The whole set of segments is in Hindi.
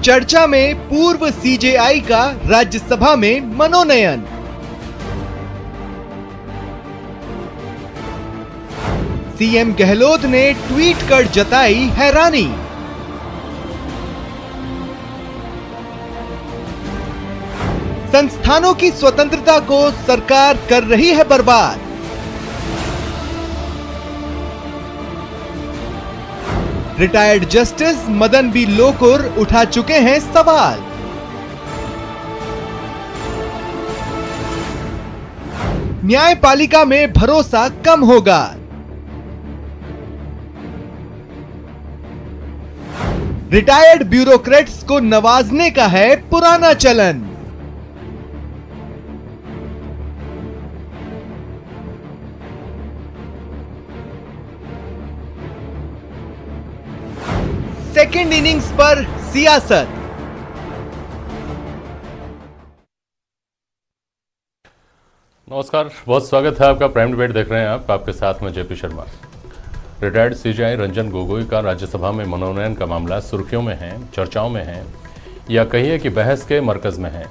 चर्चा में पूर्व सीजेआई का राज्यसभा में मनोनयन। सीएम गहलोत ने ट्वीट कर जताई हैरानी। संस्थानों की स्वतंत्रता को सरकार कर रही है बर्बाद। Retired justice Madan B Lokur उठा चुके हैं सवाल। न्यायपालिका में भरोसा कम होगा। रिटायर्ड ब्यूरोक्रेट्स को नवाजने का है पुराना चलन। सेकेंड इनिंग्स पर सियासत। नमस्कार, बहुत स्वागत है आपका। प्राइम डिबेट देख रहे हैं आपके साथ में JP Sharma. Retired CJI Ranjan Gogoi का राज्यसभा में मनोनयन का मामला सुर्खियों में है, चर्चाओं में है, या कहिए कि बहस के मरकज में है।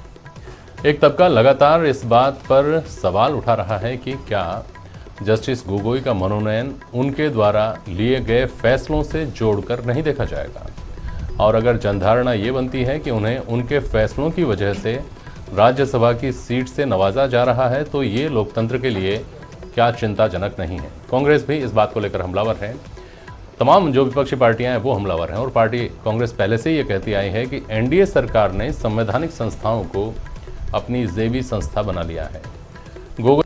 एक तबका लगातार इस बात पर सवाल उठा रहा है कि क्या जस्टिस गोगोई का मनोनयन उनके द्वारा लिए गए फैसलों से जोड़कर नहीं देखा जाएगा, और अगर जनधारणा ये बनती है कि उन्हें उनके फैसलों की वजह से राज्यसभा की सीट से नवाजा जा रहा है, तो ये लोकतंत्र के लिए क्या चिंताजनक नहीं है। कांग्रेस भी इस बात को लेकर हमलावर है। तमाम जो विपक्षी पार्टियां हैं वो हमलावर हैं, और पार्टी कांग्रेस पहले से ही ये कहती आई है कि एनडीए सरकार ने संवैधानिक संस्थाओं को अपनी ज़ेबी संस्था बना लिया है। गोगोई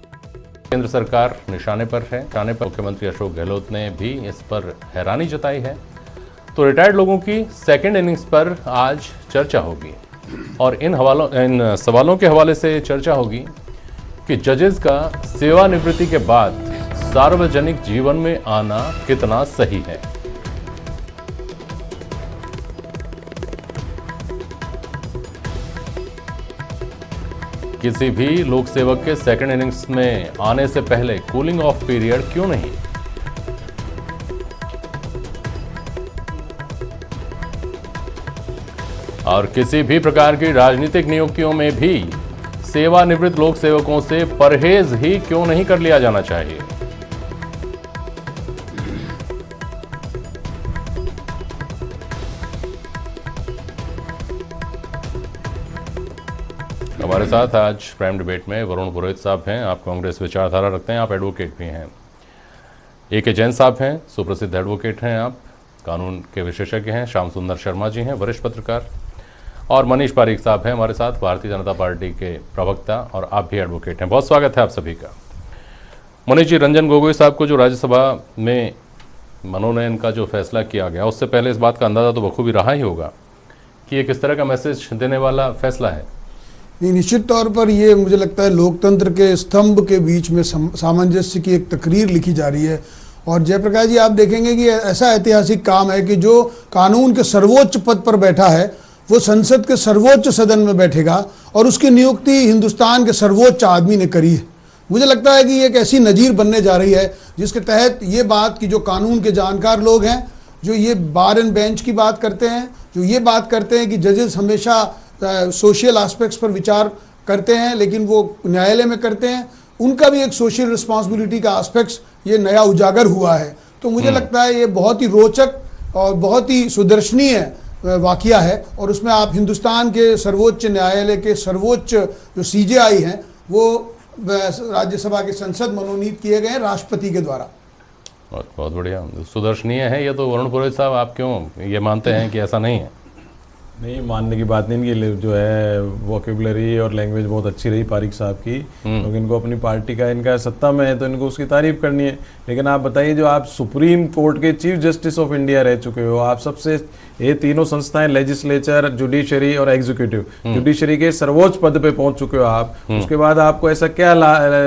केंद्र सरकार निशाने पर है। निशाने पर मुख्यमंत्री अशोक गहलोत ने भी इस पर हैरानी जताई है। तो रिटायर्ड लोगों की सेकेंड इनिंग्स पर आज चर्चा होगी, और इन सवालों के हवाले से चर्चा होगी कि जजेस का सेवानिवृत्ति के बाद सार्वजनिक जीवन में आना कितना सही है। किसी भी लोक सेवक के सेकंड इनिंग्स में आने से पहले कूलिंग ऑफ पीरियड क्यों नहीं। और किसी भी प्रकार की राजनीतिक नियुक्तियों में भी सेवानिवृत्त लोक सेवकों से परहेज ही क्यों नहीं कर लिया जाना चाहिए। हमारे साथ आज प्राइम डिबेट में वरुण पुरोहित साहब हैं। आप कांग्रेस विचारधारा रखते हैं, आप एडवोकेट भी हैं। ए.के. जैन साहब हैं, सुप्रसिद्ध एडवोकेट हैं, आप कानून के विशेषज्ञ हैं। श्याम सुंदर शर्मा जी हैं, वरिष्ठ पत्रकार। और मनीष पारीक साहब हैं हमारे साथ, भारतीय जनता पार्टी के प्रवक्ता, और आप भी एडवोकेट हैं। बहुत स्वागत है आप सभी का। मनीष जी, रंजन गोगोई साहब को जो राज्यसभा में मनोनयन का जो फैसला किया गया, उससे पहले इस बात का अंदाजा तो बखूबी रहा ही होगा कि ये किस तरह का मैसेज देने वाला फैसला है। नहीं, निश्चित तौर पर ये मुझे लगता है लोकतंत्र के स्तंभ के बीच में सामंजस्य की एक तकरीर लिखी जा रही है। और जयप्रकाश जी, आप देखेंगे कि ऐसा ऐतिहासिक काम है कि जो कानून के सर्वोच्च पद पर बैठा है वो संसद के सर्वोच्च सदन में बैठेगा, और उसकी नियुक्ति हिंदुस्तान के सर्वोच्च आदमी ने करी है। मुझे लगता है कि ये एक ऐसी नज़ीर बनने जा रही है जिसके तहत ये बात कि जो कानून के जानकार लोग हैं, जो ये बार एंड बेंच की बात करते हैं, जो ये बात करते हैं कि जजेस हमेशा सोशल एस्पेक्ट्स पर विचार करते हैं लेकिन वो न्यायालय में करते हैं, उनका भी एक सोशल रिस्पॉन्सिबिलिटी का एस्पेक्ट्स ये नया उजागर हुआ है। तो मुझे लगता है ये बहुत ही रोचक और बहुत ही सुदर्शनीय वाकया है, और उसमें आप हिंदुस्तान के सर्वोच्च न्यायालय के सर्वोच्च जो सीजेआई हैं वो राज्यसभा के संसद मनोनीत किए गए हैं राष्ट्रपति के द्वारा। बहुत बढ़िया, सुदर्शनीय है ये तो। वरुण पुरोहित साहब, आप क्यों ये मानते हैं कि ऐसा नहीं है? नहीं, मानने की बात नहीं। इनकी जो है वोकेबुलरी और लैंग्वेज बहुत अच्छी रही पारिक साहब की, क्योंकि इनको अपनी पार्टी का, इनका सत्ता में है तो इनको उसकी तारीफ करनी है। लेकिन आप बताइए, जो आप सुप्रीम कोर्ट के चीफ जस्टिस ऑफ इंडिया रह चुके हो, आप सबसे ये तीनों संस्थाएं, लेजिस्लेचर, जुडिशरी और एग्जीक्यूटिव, जुडिशरी के सर्वोच्च पद पे पहुंच चुके हो आप। उसके बाद आपको ऐसा क्या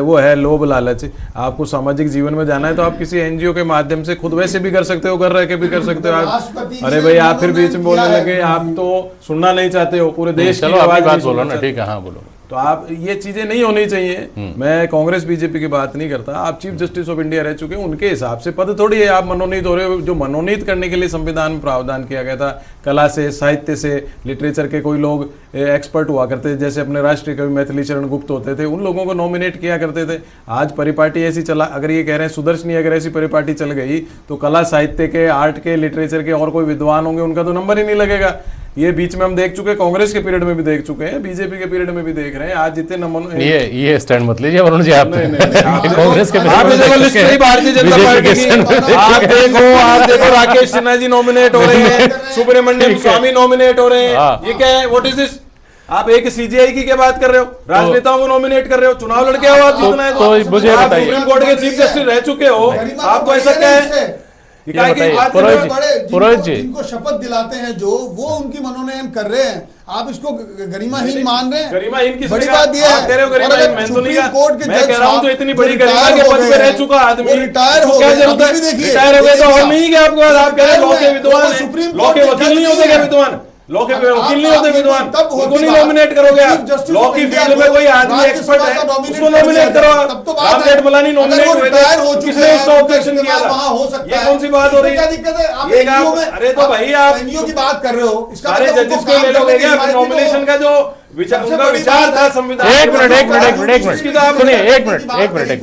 वो है लोभ लालच, आपको सामाजिक जीवन में जाना है तो आप किसी एनजीओ के माध्यम से खुद वैसे भी कर सकते हो, घर रह के भी कर सकते हो आप। अरे भाई, आप फिर बीच में बोलने लगे, आप तो सुनना नहीं चाहते हो, पूरे देश की आवाज बात बोलो ना। ठीक है, हाँ बोलो। तो आप ये चीजें नहीं होनी चाहिए। मैं कांग्रेस बीजेपी की बात नहीं करता, आप चीफ जस्टिस ऑफ इंडिया रह चुके हैं, उनके हिसाब से पद थोड़ी है आप मनोनीत हो रहे हो। जो मनोनीत करने के लिए संविधान में प्रावधान किया गया था, कला से, साहित्य से, लिटरेचर के कोई लोग एक्सपर्ट हुआ करते थे, जैसे अपने राष्ट्रीय कवि मैथिली शरण गुप्त होते थे, उन लोगों को नॉमिनेट किया करते थे। आज परिपाटी ऐसी चला, अगर ये कह रहे हैं सुदर्शनी अगर ऐसी परिपाटी चल गई तो कला साहित्य के, आर्ट के, लिटरेचर के और कोई विद्वान होंगे उनका तो नंबर ही नहीं लगेगा। ये बीच में हम देख चुके हैं, कांग्रेस के पीरियड में भी देख चुके हैं, बीजेपी के पीरियड में भी देख रहे हैं। आज जितने ये स्टैंड मत लीजिए वरुण जी, आप कांग्रेस के आप भारतीय जनता पार्टी की आप देखो राकेश सिन्हा जी नॉमिनेट हो रहे हैं, सुब्रमण्यम स्वामी नॉमिनेट हो रहे हैं, ये क्या है, व्हाट इज दिस? आप एक सीजीआई की क्या बात कर रहे हो, राजनेताओं को नॉमिनेट कर रहे हो, चुनाव लड़के हो आप, जीतना है तो मुझे आप बताइए, सुप्रीम कोर्ट के चीफ जस्टिस रह चुके हो, आपको ऐसा क्या है? पुरोहित जी जिनको शपथ दिलाते हैं जो वो उनकी मनोनयन कर रहे हैं, आप इसको गरिमाहीन मान रहे हैं? गरिमाहीन की बड़ी बात यह है, कह रहे हो गरिमाहीन, मैं तो नहीं कहा, कोर्ट के मैं कह रहा हूं तो इतनी बड़ी रिटायर गरिमा के हो पद गए पे रह हैं, चुका आदमी, वो रिटायर हो क्या गए, जरूरत है? अभी भी देखिए, रिटायर हो गए तो और देखिए, नहीं क्या आपको, आप कह रहे हैं लॉ के विद्वान हैं, सुप्रीम लॉ के वकील नहीं होते क्या विद्वान? लॉ के वकील नहीं होते विद्वान, उनको नहीं नॉमिनेट करोगे आप? लॉ की फील्ड में कोई आदमी एक्सपर्ट है उसको नॉमिनेट करो आप। राम जेठमलानी नॉमिनेट हुए थे, किसने इसका ऑब्जेक्शन किया था? ये कौन सी बात हो रही है? ये अरे तो भाई आप की बात कर रहे हो, सारे जजेस को ले लोगे क्या? नॉमिनेशन का जो उनका विचार था संविधान, एक मिनट,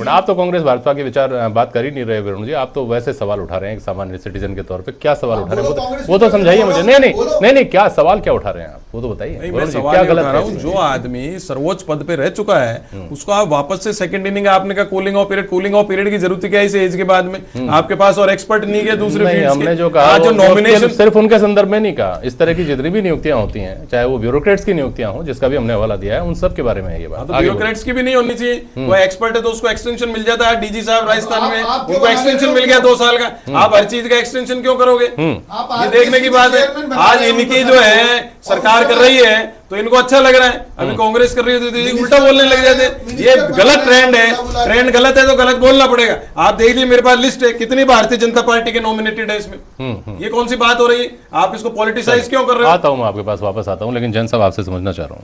आप तो कांग्रेस भाजपा के विचार बात कर ही नहीं रहे वरुण जी, आप तो वैसे सवाल उठा रहे हैं एक सामान्य सिटीजन के तौर पे। क्या सवाल उठा रहे हैं वो तो समझाइए मुझे। नहीं, क्या सवाल क्या उठा रहे हैं आप, वो तो बताइए। मैं सवाल क्या गलत है? जो आदमी सर्वोच्च पद पे रह चुका है उसको आप वापस से सेकंड इनिंग, आपने कहा कूलिंग ऑफ पीरियड की जरूरत क्या है इस एज के बाद में? आपके पास और एक्सपर्ट नहीं है दूसरे फील्ड्स के? हमने जो कहा जो नॉमिनेशन सिर्फ उनके संदर्भ में नहीं कहा, इस तरह की जितनी भी नियुक्तियां होती हैं, चाहे वो ब्यूरोक्रेट्स की नियुक्तियां हो, जिसका भी हमने हवाला दिया है, उन सब के बारे में है ये बात। तो ब्यूरोक्रेट्स की भी नहीं होनी चाहिए, कोई एक्सपर्ट है तो उसको एक्सटेंशन मिल जाता है। डीजी साहब राजस्थान में, उनको एक्सटेंशन मिल गया 2 साल का, आप हर चीज का एक्सटेंशन क्यों करोगे? ये देखने की बात है। आज इनकी जो है सरकार कर रही है तो इनको अच्छा लग रहा है, अभी कांग्रेस कर रही है तो उल्टा बोलने लग जाते। ये गलत ट्रेंड है, ट्रेंड गलत है तो गलत बोलना पड़ेगा। आप देख लीजिए मेरे पास लिस्ट है कितनी भारतीय जनता पार्टी के नॉमिनेटेड है इसमें। ये कौन सी बात हो रही है? आप इसको पॉलिटिसाइज क्यों कर रहे हो? आता हूं मैं आपके पास वापस आता हूं, लेकिन जन साहब आपसे समझना चाह रहा हूं,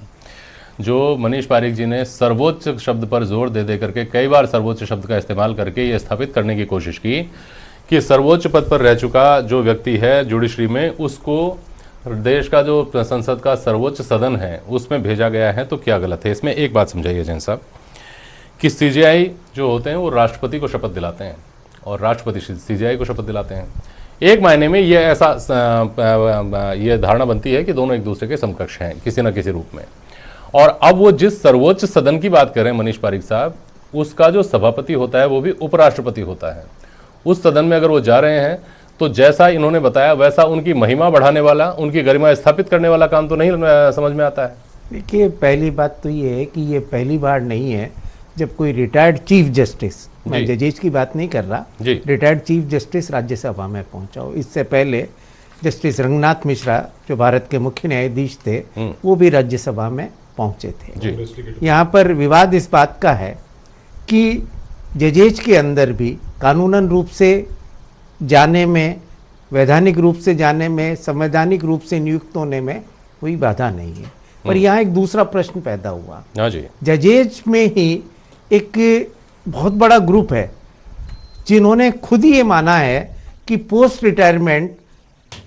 जो मनीष पारिक जी ने सर्वोच्च शब्द पर जोर दे करके कई बार सर्वोच्च शब्द का इस्तेमाल करके ये स्थापित करने की कोशिश की कि सर्वोच्च पद पर रह चुका जो व्यक्ति है जुडिशरी में, उसको देश का जो संसद का सर्वोच्च सदन है उसमें भेजा गया है, तो क्या गलत है इसमें? एक बात समझाइए जैन साहब कि सीजीआई जो होते हैं वो राष्ट्रपति को शपथ दिलाते हैं और राष्ट्रपति सीजीआई को शपथ दिलाते हैं। एक मायने में ये ऐसा ये धारणा बनती है कि दोनों एक दूसरे के समकक्ष हैं किसी न किसी रूप में। और अब वो जिस सर्वोच्च सदन की बात कर रहे हैं मनीष पारिक साहब, उसका जो सभापति होता है वो भी उपराष्ट्रपति होता है। उस सदन में अगर वो जा रहे हैं तो जैसा इन्होंने बताया वैसा उनकी महिमा बढ़ाने वाला, उनकी गरिमा स्थापित करने वाला काम तो नहीं समझ में आता है। देखिए, पहली बात तो ये है कि ये पहली बार नहीं है जब कोई रिटायर्ड चीफ जस्टिस, मैं जजेस की बात नहीं कर रहा, रिटायर्ड चीफ जस्टिस राज्यसभा में पहुंचा हो। इससे पहले जस्टिस रंगनाथ मिश्रा जो भारत के मुख्य न्यायाधीश थे वो भी राज्यसभा में पहुंचे थे। यहाँ पर विवाद इस बात का है कि जजेस के अंदर भी कानूनन रूप से जाने में, वैधानिक रूप से जाने में, संवैधानिक रूप से नियुक्त होने में कोई बाधा नहीं है। पर यहाँ एक दूसरा प्रश्न पैदा हुआ। हाँ जी, जजेज में ही एक बहुत बड़ा ग्रुप है जिन्होंने खुद ही ये माना है कि पोस्ट रिटायरमेंट,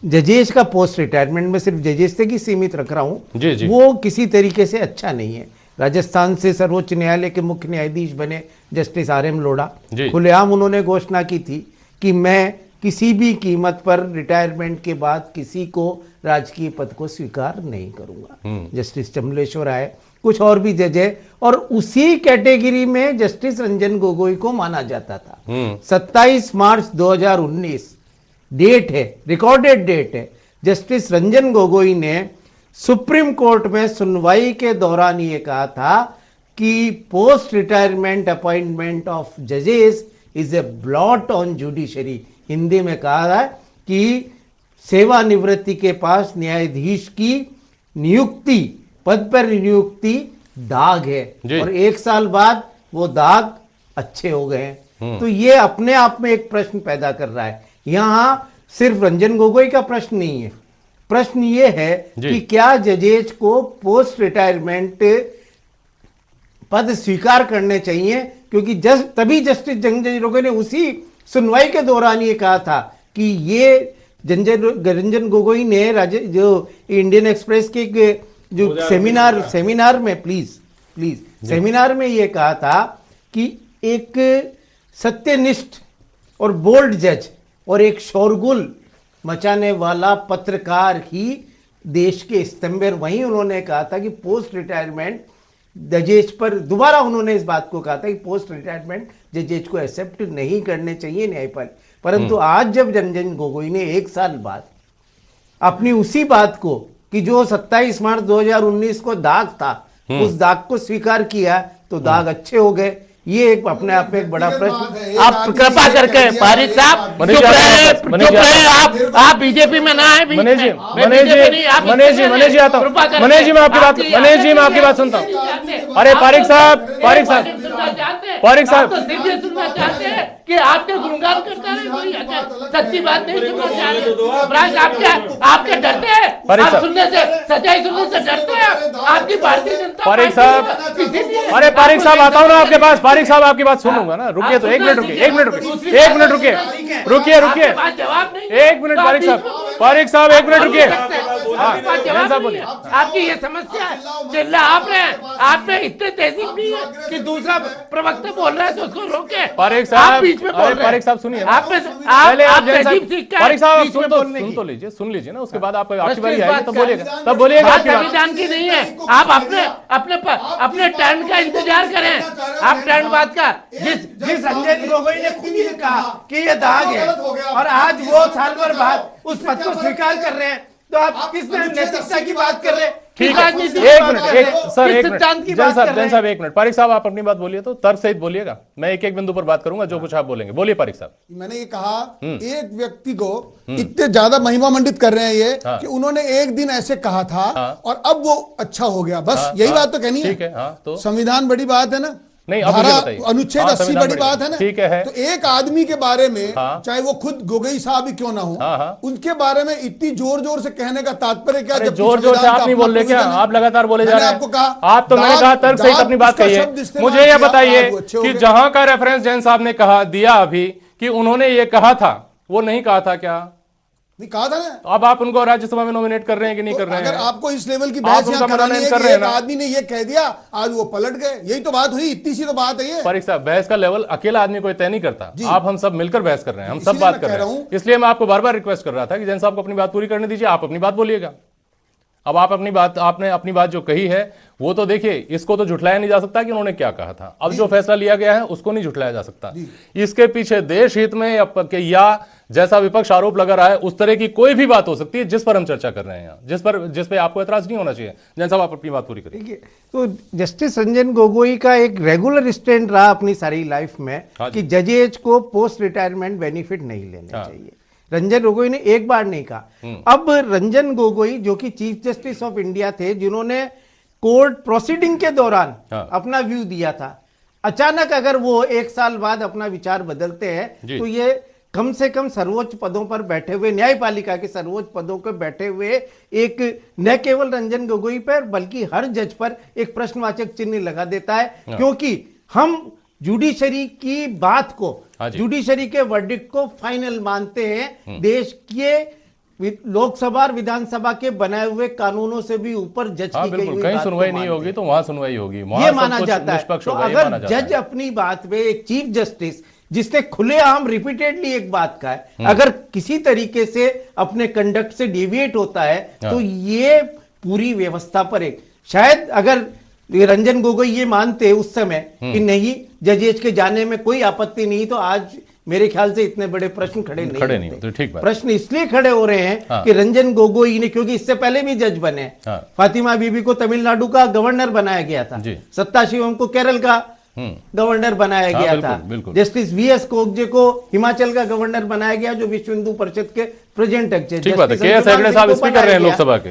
जजेज का पोस्ट रिटायरमेंट में सिर्फ जजेज तक ही सीमित रख रहा हूँ, वो किसी तरीके से अच्छा नहीं है। राजस्थान से सर्वोच्च न्यायालय के मुख्य न्यायाधीश बने जस्टिस RM लोढ़ा, खुलेआम उन्होंने घोषणा की थी कि मैं किसी भी कीमत पर रिटायरमेंट के बाद किसी को राजकीय पद को स्वीकार नहीं करूंगा। जस्टिस चमलेश्वर आए, कुछ और भी जज है, और उसी कैटेगरी में जस्टिस रंजन गोगोई को माना जाता था। 27 मार्च 2019 डेट है, रिकॉर्डेड डेट है। जस्टिस रंजन गोगोई ने सुप्रीम कोर्ट में सुनवाई के दौरान ये कहा था कि पोस्ट रिटायरमेंट अपॉइंटमेंट ऑफ जजेस is a blot on judiciary. Hindi में कहा है कि सेवानिवृत्ति के पास न्यायाधीश की नियुक्ति, पद पर नियुक्ति दाग है, और 1 साल बाद वो दाग अच्छे हो गए हैं। तो ये अपने आप में एक प्रश्न पैदा कर रहा है। यहां सिर्फ रंजन गोगोई का प्रश्न नहीं है, प्रश्न ये है कि क्या जजेज को पोस्ट रिटायरमेंट पद स्वीकार करने चाहिए, क्योंकि तभी जस्टिस रंजन गोगोई ने उसी सुनवाई के दौरान ये कहा था कि ये रंजन गोगोई ने जो इंडियन एक्सप्रेस के जो सेमिनार में सेमिनार में ये कहा था कि एक सत्यनिष्ठ और बोल्ड जज और एक शोरगुल मचाने वाला पत्रकार ही देश के स्तंभ। वहीं उन्होंने कहा था कि पोस्ट रिटायरमेंट जजेज पर दोबारा उन्होंने इस बात को कहा था कि पोस्ट रिटायरमेंट जजेज को एक्सेप्ट नहीं करने चाहिए न्यायपालिका। परंतु आज जब रंजन गोगोई ने 1 साल बाद अपनी उसी बात को कि जो 27 मार्च 2019 को दाग था उस दाग को स्वीकार किया तो दाग अच्छे हो गए। ये एक अपने आप में एक बड़ा प्रश्न। आप कृपा करके पारिक साहब चुप रहे, आप बीजेपी में ना आए। मनीष जी आता हूँ। मनीष जी मैं आपकी बात सुनता हूँ। अरे पारिक साहब सुनना चाहते हैं कि आपके गुणगान करता रहे, कोई सच्ची बात नहीं सुनना चाह रहे। आपके डरते हैं, आप सुनने से, सच्चाई सुनने से डरते हैं। आपकी भारतीय जनता पारिक साहब, अरे पारिक साहब आता हूँ ना आपके पास। पारिक साहब आपकी बात सुनूंगा ना। रुकिए तो एक मिनट रुकिए। एक मिनट रुकिए। एक मिनट पारिक साहब 1 मिनट रुकिए। आपकी ये समस्या है, चिल्ला आप रहे हैं, आप में इतने तहजीब नहीं है कि दूसरा प्रवक्ता बोल रहा है तो उसको रोके। पारिक साहब, पारिक साहब सुनिए। पारिक साहब सुन लीजिए ना, उसके बाद आपकी बारी आएगी तब बोलिएगा। संविधान की नहीं है, आप अपने टर्न का इंतजार करें। आप टर्न बात का जिस रंजन गोगोई ने खुद ही कहा कि ये दाग है और आज वो साल भर बाद उस पद को स्वीकार कर रहे हैं, तो आप किस नैतिकता की बात कर रहे हैं? ठीक है, एक मिनट जैन साहब 1 मिनट। पारिक साहब आप अपनी बात बोलिए, तो तर्क सहित बोलिएगा। मैं एक एक बिंदु पर बात करूंगा, जो कुछ आप बोलेंगे बोलिए पारिक साहब। मैंने ये कहा एक व्यक्ति को इतने ज्यादा महिमा मंडित कर रहे हैं ये कि उन्होंने एक दिन ऐसे कहा था और अब वो अच्छा हो गया, बस यही बात तो कहनी है। तो संविधान बड़ी बात है ना, नहीं, अनुच्छेद 80 बड़ी बात है ना। ठीक है। तो एक आदमी के बारे में चाहे वो खुद गोगोई साहब ही क्यों ना हो, उनके बारे में इतनी जोर जोर से कहने का तात्पर्य क्या? जोर जोर से आप नहीं बोल रहे क्या? आप लगातार बोले जा रहे हैं। आपको कहा, आप तो मैंने कहा तर्क सहित अपनी बात कहिए। मुझे ये बताइए कि जहां का रेफरेंस जैन साहब ने दिया अभी कि उन्होंने ये कहा था, वो नहीं कहा था क्या? नहीं कहा था ना। अब आप उनको राज्यसभा में नॉमिनेट कर रहे हैं कि नहीं कर रहे हैं? अगर आपको इस लेवल की बहस यहाँ करानी है कि एक आदमी ने ये कह दिया, आज वो पलट गए, यही तो बात हुई। इतनी सी तो बात है ये। पारिक साहब, बहस का लेवल अकेला आदमी कोई तय नहीं करता। आप हम सब मिलकर बहस कर रहे हैं, हम सब बात कर रहे हैं। इसलिए मैं आपको बार बार रिक्वेस्ट कर रहा था कि जैन साहब को अपनी बात पूरी करने दीजिए, आप अपनी बात बोलिएगा। अब आपने अपनी बात जो कही है वो तो देखिए, इसको तो झुठलाया नहीं जा सकता कि उन्होंने क्या कहा था। अब जो फैसला लिया गया है उसको नहीं झुठलाया जा सकता। इसके पीछे देश हित में या जैसा विपक्ष आरोप लगा रहा है उस तरह की कोई भी बात हो सकती है जिस पर हम चर्चा कर रहे हैं, जिस पे आपको एतराज नहीं होना चाहिए। जैन साहब आप अपनी बात पूरी करिए। तो जस्टिस रंजन गोगोई का एक रेगुलर स्टैंड रहा अपनी सारी लाइफ में कि जजेज को पोस्ट रिटायरमेंट बेनिफिट नहीं लेने चाहिए। रंजन गोगोई ने एक बार नहीं कहा। अब रंजन गोगोई जो कि चीफ जस्टिस ऑफ इंडिया थे, जिन्होंने कोर्ट प्रोसीडिंग के दौरान अपना व्यू दिया था, अचानक अगर वो 1 साल बाद अपना विचार बदलते हैं तो ये कम से कम सर्वोच्च पदों पर बैठे हुए, न्यायपालिका के सर्वोच्च पदों पर बैठे हुए एक न केवल रंजन गोगोई पर बल्कि हर जज पर एक प्रश्नवाचक चिन्ह लगा देता है। क्योंकि हम जुडिशरी की बात को, जुडिशरी के वर्डिक्ट को फाइनल मानते हैं। देश के लोकसभा और विधानसभा के बनाए हुए कानूनों से भी ऊपर जज की गई हुई कहीं सुनवाई नहीं होगी तो वहां सुनवाई होगी, ये माना जाता है। तो अगर जज अपनी बात पे, एक चीफ जस्टिस जिसने खुलेआम रिपीटेडली एक बात का है, अगर किसी तरीके से अपने कंडक्ट से डिविएट होता है तो ये पूरी व्यवस्था पर एक, शायद अगर रंजन गोगोई ये मानते उस समय कि नहीं जजेज के जाने में कोई आपत्ति नहीं, तो आज मेरे ख्याल से इतने बड़े प्रश्न खड़े नहीं होते। ठीक बात। प्रश्न इसलिए खड़े हो रहे हैं कि रंजन गोगोई ने, क्योंकि इससे पहले भी जज बने, फातिमा बीबी को तमिलनाडु का गवर्नर बनाया गया था, सत्ताशिवम को केरल का गवर्नर बनाया गया था, जस्टिस वीएस कोगजे को हिमाचल का गवर्नर बनाया गया जो विश्व हिंदू परिषद के प्रेजेंट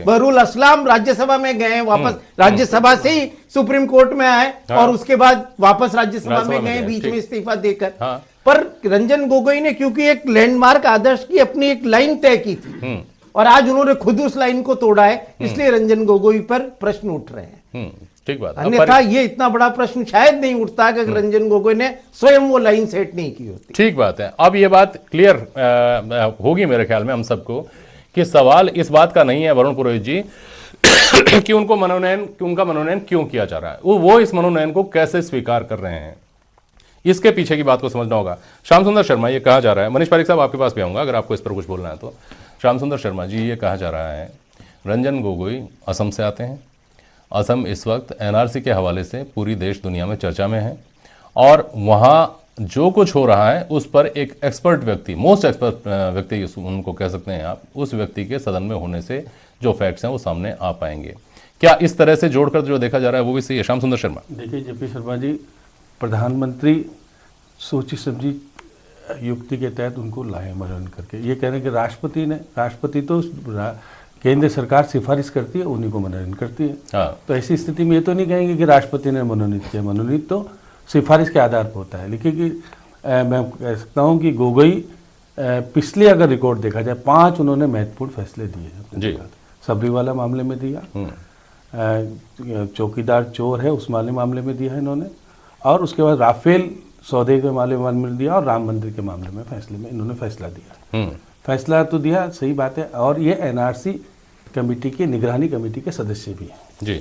बहरुल असलाम राज्यसभा में गए, वापस राज्यसभा से ही सुप्रीम कोर्ट में आए और उसके बाद वापस राज्यसभा में गए बीच में इस्तीफा देकर। पर रंजन गोगोई ने क्योंकि एक लैंडमार्क आदर्श की अपनी एक लाइन तय की थी और आज उन्होंने खुद उस लाइन को तोड़ा है, इसलिए रंजन गोगोई पर प्रश्न उठ रहे हैं। ठीक बात है। अन्यथा ये इतना बड़ा प्रश्न शायद नहीं उठता कि अगर रंजन गोगोई ने स्वयं वो लाइन सेट नहीं की होती। ठीक बात है। अब ये बात क्लियर होगी मेरे ख्याल में हम सबको कि सवाल इस बात का नहीं है वरुण पुरोहित जी कि उनका मनोनयन क्यों किया जा रहा है, वो इस मनोनयन को कैसे स्वीकार कर रहे हैं, इसके पीछे की बात को समझना होगा। श्याम सुंदर शर्मा, ये कहा जा रहा है, मनीष पारिक साहब आपके पास भी आऊंगा अगर आपको इस पर कुछ बोलना है तो। श्याम सुंदर शर्मा जी, ये कहा जा रहा है रंजन गोगोई असम से आते हैं, असम इस वक्त एनआरसी के हवाले से पूरी देश दुनिया में चर्चा में है और वहाँ जो कुछ हो रहा है उस पर एक एक्सपर्ट व्यक्ति, मोस्ट एक्सपर्ट व्यक्ति उनको कह सकते हैं आप, उस व्यक्ति के सदन में होने से जो फैक्ट्स हैं वो सामने आ पाएंगे। क्या इस तरह से जोड़कर जो देखा जा रहा है वो भी सही है? श्याम सुंदर शर्मा, देखिए जेपी शर्मा जी, प्रधानमंत्री सोची समझी युक्ति के तहत उनको लाए मनोनयन करके। ये कह रहे हैं कि राष्ट्रपति तो केंद्र सरकार सिफारिश करती है, उन्हीं को मनोनयन करती है। हाँ। तो ऐसी स्थिति में ये तो नहीं कहेंगे कि राष्ट्रपति ने मनोनीत किया, मनोनीत तो सिफारिश के आधार पर होता है। लिखिए कि मैं कह सकता हूँ कि गोगोई पिछले अगर रिकॉर्ड देखा जाए 5 उन्होंने महत्वपूर्ण फैसले दिए हैं जी। सबरीवाला मामले में दिया, चौकीदार चोर है उस मामले में दिया है इन्होंने, और उसके बाद राफेल सौदे के मामले में दिया और राम मंदिर के मामले में इन्होंने फैसला दिया। फैसला तो दिया, सही बात है, और ये एनआरसी कमेटी के निगरानी कमेटी के सदस्य भी हैं जी।